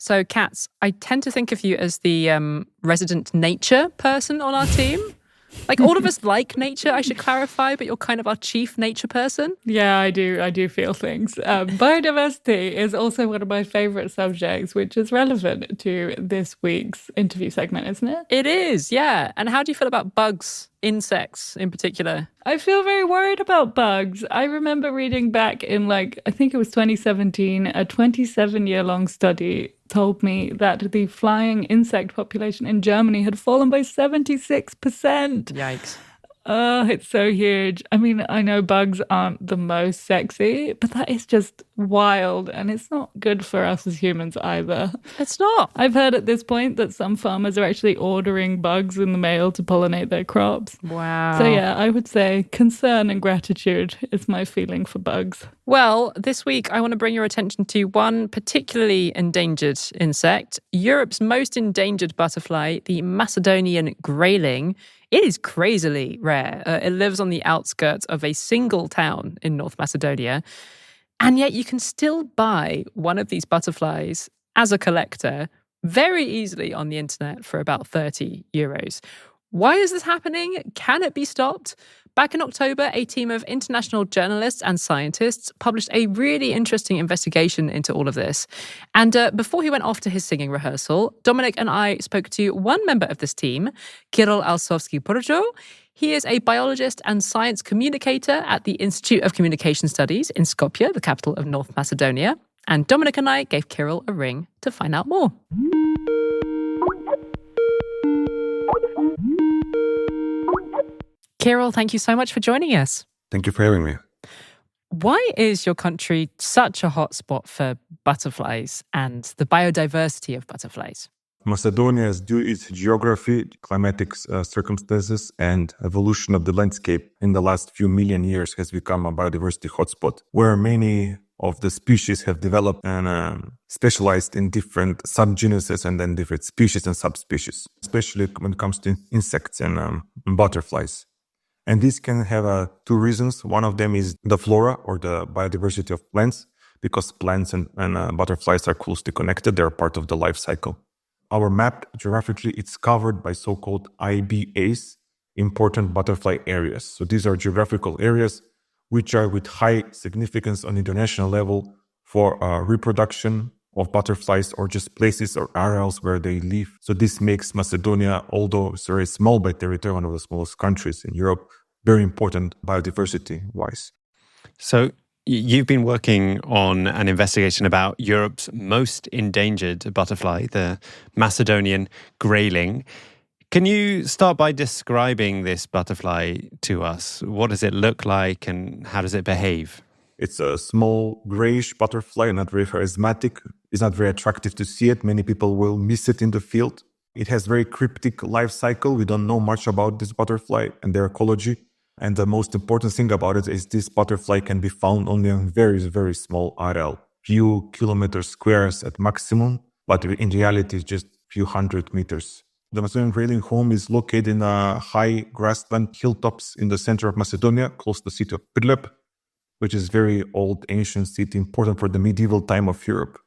So, Katz, I tend to think of you as the resident nature person on our team. Like, all of us like nature, I should clarify, but you're kind of our chief nature person. Yeah, I do feel things. Biodiversity is also one of my favorite subjects, which is relevant to this week's interview segment, isn't it? It is, yeah. And how do you feel about bugs, insects in particular? I feel very worried about bugs. I remember reading back in I think it was 2017, a 27-year-long study told me that the flying insect population in Germany had fallen by 76%. Yikes. Oh, it's so huge. I mean, I know bugs aren't the most sexy, but that is just wild. And it's not good for us as humans either. It's not. I've heard at this point that some farmers are actually ordering bugs in the mail to pollinate their crops. Wow. So yeah, I would say concern and gratitude is my feeling for bugs. Well, this week I want to bring your attention to one particularly endangered insect, Europe's most endangered butterfly, the Macedonian Grayling. It is crazily rare. It lives on the outskirts of a single town in North Macedonia. And yet you can still buy one of these butterflies as a collector very easily on the internet for about 30 euros. Why is this happening? Can it be stopped? Back in October, a team of international journalists and scientists published a really interesting investigation into all of this. And before he went off to his singing rehearsal, Dominic and I spoke to one member of this team, Kiril Arzovski Przo. He is a biologist and science communicator at the Institute of Communication Studies in Skopje, the capital of North Macedonia. And Dominic and I gave Kiril a ring to find out more. Kiril, thank you so much for joining us. Thank you for having me. Why is your country such a hotspot for butterflies and the biodiversity of butterflies? Macedonia, due to its geography, climatic circumstances, and evolution of the landscape in the last few million years, has become a biodiversity hotspot where many of the species have developed and specialized in different subgenuses and then different species and subspecies, especially when it comes to insects and butterflies. And this can have two reasons. One of them is the flora or the biodiversity of plants, because plants and butterflies are closely connected. They're part of the life cycle. Our map, geographically, it's covered by so-called IBAs, important butterfly areas. So these are geographical areas which are with high significance on international level for reproduction of butterflies or just places or areas where they live. So this makes Macedonia, although it's very small by territory, one of the smallest countries in Europe, very important biodiversity-wise. So you've been working on an investigation about Europe's most endangered butterfly, the Macedonian Grayling. Can you start by describing this butterfly to us? What does it look like and how does it behave? It's a small grayish butterfly, not very charismatic. It's not very attractive to see it. Many people will miss it in the field. It has very cryptic life cycle. We don't know much about this butterfly and their ecology. And the most important thing about it is this butterfly can be found only on very, very small area, few kilometers squares at maximum, but in reality, it's just few hundred meters. The Macedonian Grayling home is located in a high grassland hilltops in the center of Macedonia, close to the city of Prilep, which is very old, ancient city, important for the medieval time of Europe.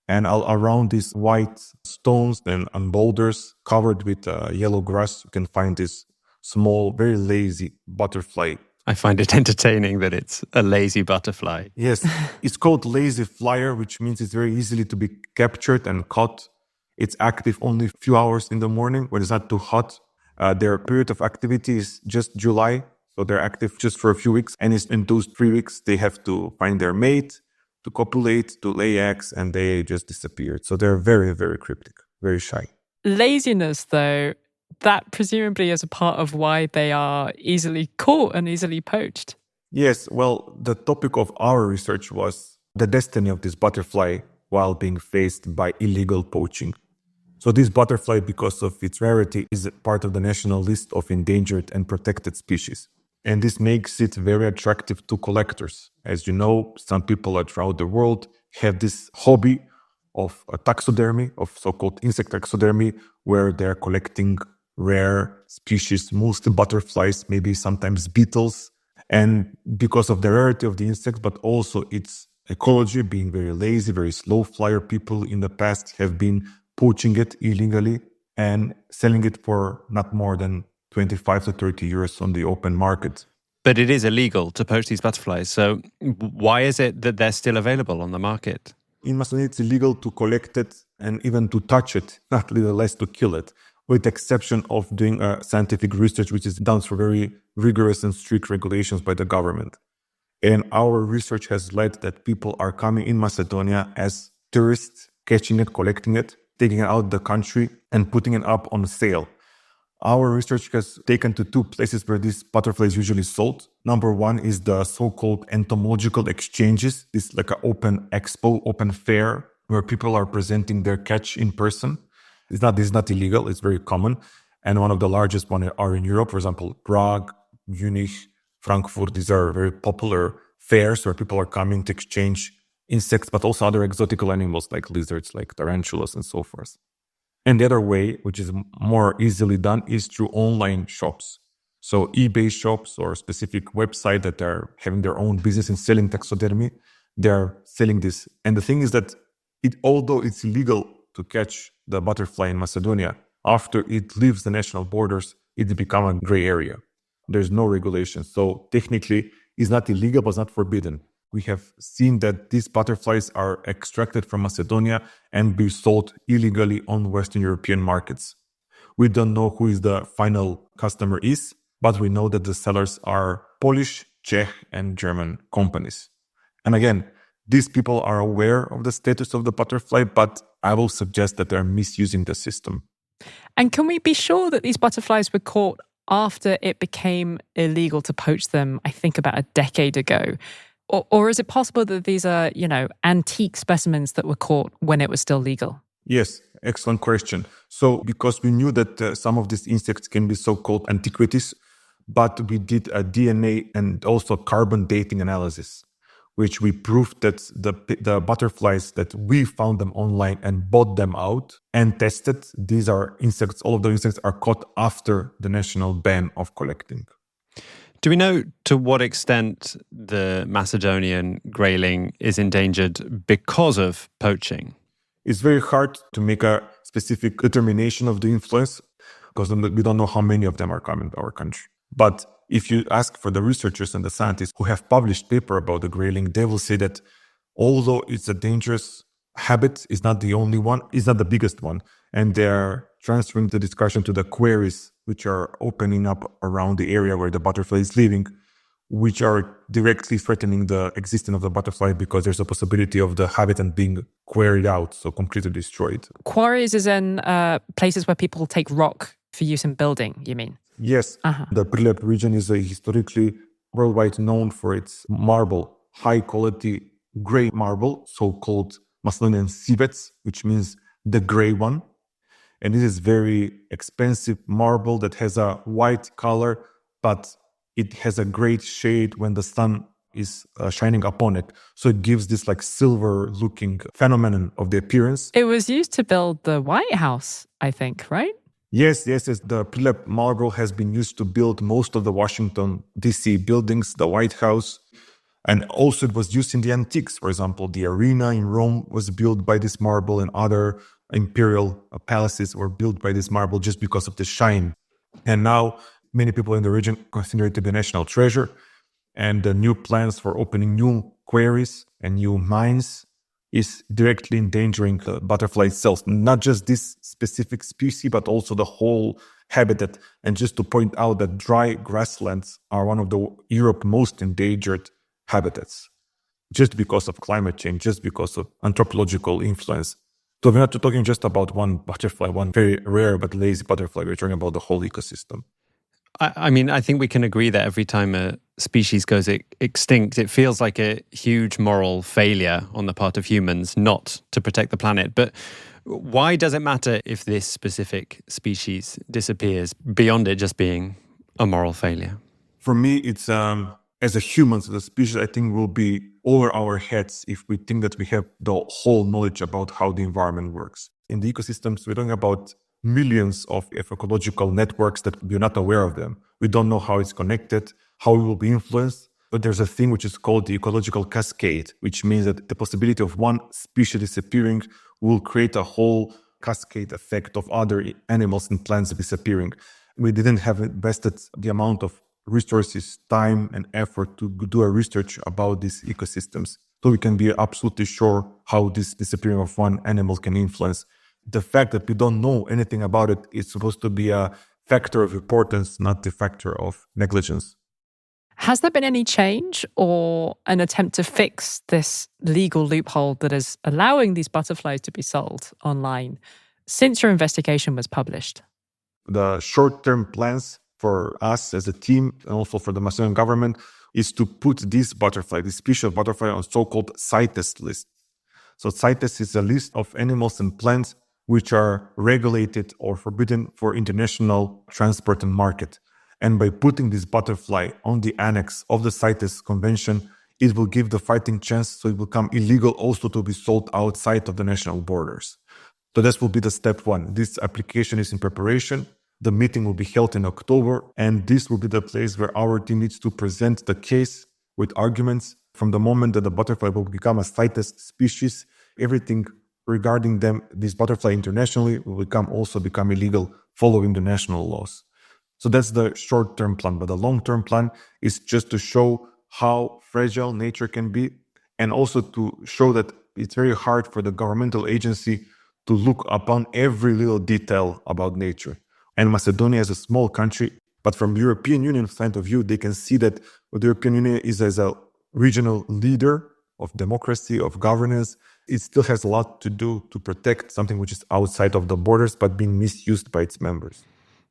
And around these white stones and boulders covered with yellow grass, you can find this small, very lazy butterfly. I find it entertaining that it's a lazy butterfly. Yes, it's called lazy flyer, which means it's very easily to be captured and caught. It's active only a few hours in the morning when it's not too hot. Their period of activity is just July. So they're active just for a few weeks. And in those 3 weeks, they have to find their mate, to copulate, to lay eggs, and they just disappeared. So they're very, very cryptic, very shy. Laziness, though, that presumably is a part of why they are easily caught and easily poached. Yes, well, the topic of our research was the destiny of this butterfly while being faced by illegal poaching. So this butterfly, because of its rarity, is part of the national list of endangered and protected species. And this makes it very attractive to collectors. As you know, some people throughout the world have this hobby of taxidermy, of so-called insect taxidermy, where they're collecting rare species, mostly butterflies, maybe sometimes beetles. And because of the rarity of the insect, but also its ecology, being very lazy, very slow flyer. People in the past have been poaching it illegally and selling it for not more than 25 to 30 euros on the open market. But it is illegal to poach these butterflies. So why is it that they're still available on the market? In Macedonia, it's illegal to collect it and even to touch it, not little less to kill it, with the exception of doing scientific research, which is done through very rigorous and strict regulations by the government. And our research has led that people are coming in Macedonia as tourists, catching it, collecting it, taking it out of the country and putting it up on sale. Our research has taken to two places where this butterfly is usually sold. Number one is the so-called entomological exchanges. This is like an open expo, open fair, where people are presenting their catch in person. This is not illegal. It's very common. And one of the largest ones are in Europe. For example, Prague, Munich, Frankfurt. These are very popular fairs where people are coming to exchange insects, but also other exotical animals like lizards, like tarantulas and so forth. And the other way, which is more easily done, is through online shops. So eBay shops or specific website that are having their own business in selling taxidermy, they're selling this. And the thing is that although it's illegal to catch the butterfly in Macedonia, after it leaves the national borders, it becomes a gray area. There's no regulation. So technically, it's not illegal, but it's not forbidden. We have seen that these butterflies are extracted from Macedonia and be sold illegally on Western European markets. We don't know who is the final customer is, but we know that the sellers are Polish, Czech, and German companies. And again, these people are aware of the status of the butterfly, but I will suggest that they're misusing the system. And can we be sure that these butterflies were caught after it became illegal to poach them, I think about a decade ago? Or is it possible that these are, antique specimens that were caught when it was still legal? Yes, excellent question. So because we knew that some of these insects can be so-called antiquities, but we did a DNA and also carbon dating analysis, which we proved that the butterflies that we found them online and bought them out and tested, these are insects, all of the insects are caught after the national ban of collecting. Do we know to what extent the Macedonian grayling is endangered because of poaching? It's very hard to make a specific determination of the influence because we don't know how many of them are coming to our country. But if you ask for the researchers and the scientists who have published paper about the grayling, they will say that although it's a dangerous habit, it's not the only one, it's not the biggest one. And they're transferring the discussion to the quarries, which are opening up around the area where the butterfly is living, which are directly threatening the existence of the butterfly because there's a possibility of the habitat being quarried out, so completely destroyed. Quarries is in places where people take rock for use in building, you mean? Yes. The Prilep region is historically worldwide known for its marble, high-quality gray marble, so-called Macedonian civets, which means the gray one. And this is very expensive marble that has a white color, but it has a great shade when the sun is shining upon it. So it gives this like silver-looking phenomenon of the appearance. It was used to build the White House, I think, right? Yes. The Prilep marble has been used to build most of the Washington, D.C. buildings, the White House. And also it was used in the antiques. For example, the arena in Rome was built by this marble and other imperial palaces were built by this marble just because of the shine. And now many people in the region consider it to be a national treasure. And the new plans for opening new quarries and new mines is directly endangering the butterfly itself. Not just this specific species, but also the whole habitat. And just to point out that dry grasslands are one of the Europe's most endangered habitats, just because of climate change, just because of anthropological influence. So we're not talking just about one butterfly, one very rare but lazy butterfly. We're talking about the whole ecosystem. I mean, I think we can agree that every time a species goes extinct, it feels like a huge moral failure on the part of humans not to protect the planet. But why does it matter if this specific species disappears beyond it just being a moral failure? For me, it's as a humans, as a species, I think will be over our heads if we think that we have the whole knowledge about how the environment works. In the ecosystems, we're talking about millions of ecological networks that we're not aware of them. We don't know how it's connected, how it will be influenced. But there's a thing which is called the ecological cascade, which means that the possibility of one species disappearing will create a whole cascade effect of other animals and plants disappearing. We didn't have invested the amount of resources, time, and effort to do a research about these ecosystems. So we can be absolutely sure how this disappearing of one animal can influence. The fact that we don't know anything about it is supposed to be a factor of importance, not the factor of negligence. Has there been any change or an attempt to fix this legal loophole that is allowing these butterflies to be sold online since your investigation was published? The short-term plans for us as a team and also for the Macedonian government is to put this species of butterfly on so-called CITES list. So CITES is a list of animals and plants which are regulated or forbidden for international transport and market. And by putting this butterfly on the annex of the CITES convention, it will give the fighting chance, so it will become illegal also to be sold outside of the national borders. So this will be the step one. This application is in preparation. The meeting will be held in October, and this will be the place where our team needs to present the case with arguments. From the moment that the butterfly will become a CITES species, everything regarding them, this butterfly internationally, will become illegal following the national laws. So that's the short-term plan. But the long-term plan is just to show how fragile nature can be, and also to show that it's very hard for the governmental agency to look upon every little detail about nature. And Macedonia is a small country, but from European Union point of view, they can see that the European Union is as a regional leader of democracy, of governance. It still has a lot to do to protect something which is outside of the borders, but being misused by its members.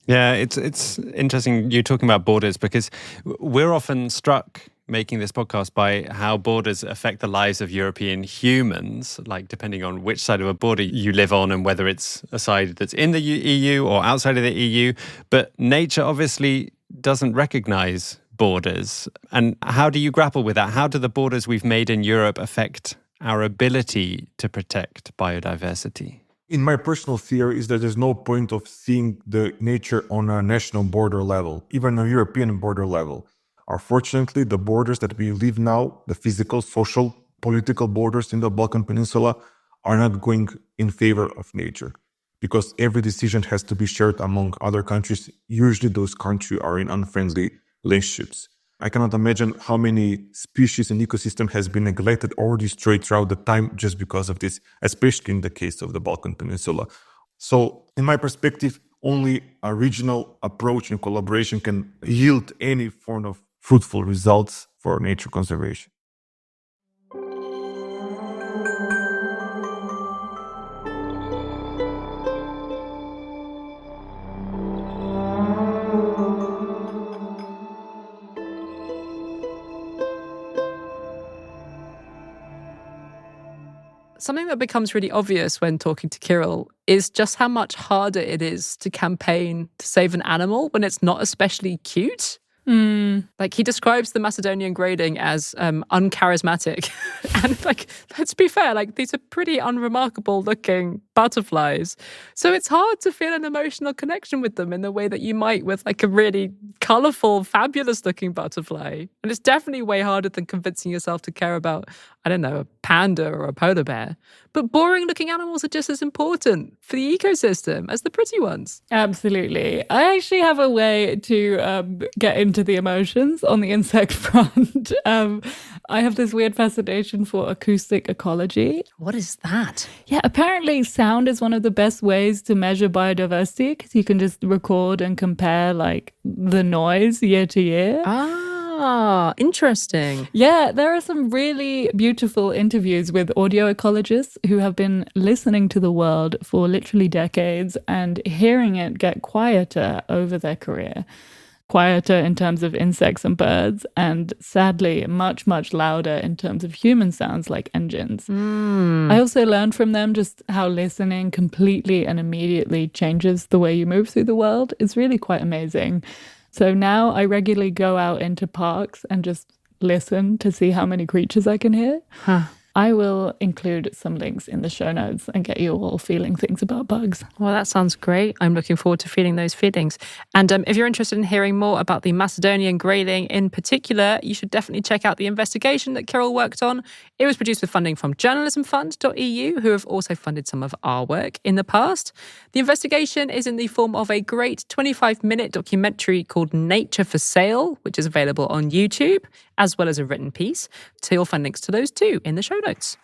Yeah, it's interesting you talking about borders, because we're often struck making this podcast by how borders affect the lives of European humans, like depending on which side of a border you live on and whether it's a side that's in the EU or outside of the EU. But nature obviously doesn't recognize borders. And how do you grapple with that? How do the borders we've made in Europe affect our ability to protect biodiversity? In my personal theory is that there's no point of seeing the nature on a national border level, even a European border level. Unfortunately, the borders that we live now, the physical, social, political borders in the Balkan Peninsula, are not going in favor of nature, because every decision has to be shared among other countries. Usually those countries are in unfriendly relationships. I cannot imagine how many species and ecosystem has been neglected or destroyed throughout the time just because of this, especially in the case of the Balkan Peninsula. So, in my perspective, only a regional approach and collaboration can yield any form of fruitful results for nature conservation. Something that becomes really obvious when talking to Kiril is just how much harder it is to campaign to save an animal when it's not especially cute. Like, he describes the Macedonian Grayling as uncharismatic. And, like, let's be fair, like, these are pretty unremarkable looking butterflies. So it's hard to feel an emotional connection with them in the way that you might with, like, a really colorful, fabulous looking butterfly. And it's definitely way harder than convincing yourself to care about, I don't know, a panda or a polar bear. But boring looking animals are just as important for the ecosystem as the pretty ones. Absolutely. I actually have a way to get into the emotions on the insect front. I have this weird fascination for acoustic ecology. What is that? Yeah, apparently sound is one of the best ways to measure biodiversity, because you can just record and compare like the noise year to year. Ah, interesting. Yeah, there are some really beautiful interviews with audio ecologists who have been listening to the world for literally decades and hearing it get quieter over their career. Quieter in terms of insects and birds, and sadly much, much louder in terms of human sounds like engines. I also learned from them just how listening completely and immediately changes the way you move through the world. It's really quite amazing. So now I regularly go out into parks and just listen to see how many creatures I can hear. I will include some links in the show notes and get you all feeling things about bugs. Well, that sounds great. I'm looking forward to feeling those feelings. And if you're interested in hearing more about the Macedonian grayling in particular, you should definitely check out the investigation that Kiril worked on. It was produced with funding from journalismfund.eu, who have also funded some of our work in the past. The investigation is in the form of a great 25-minute documentary called Nature for Sale, which is available on YouTube, as well as a written piece. So you'll find links to those too in the show notes.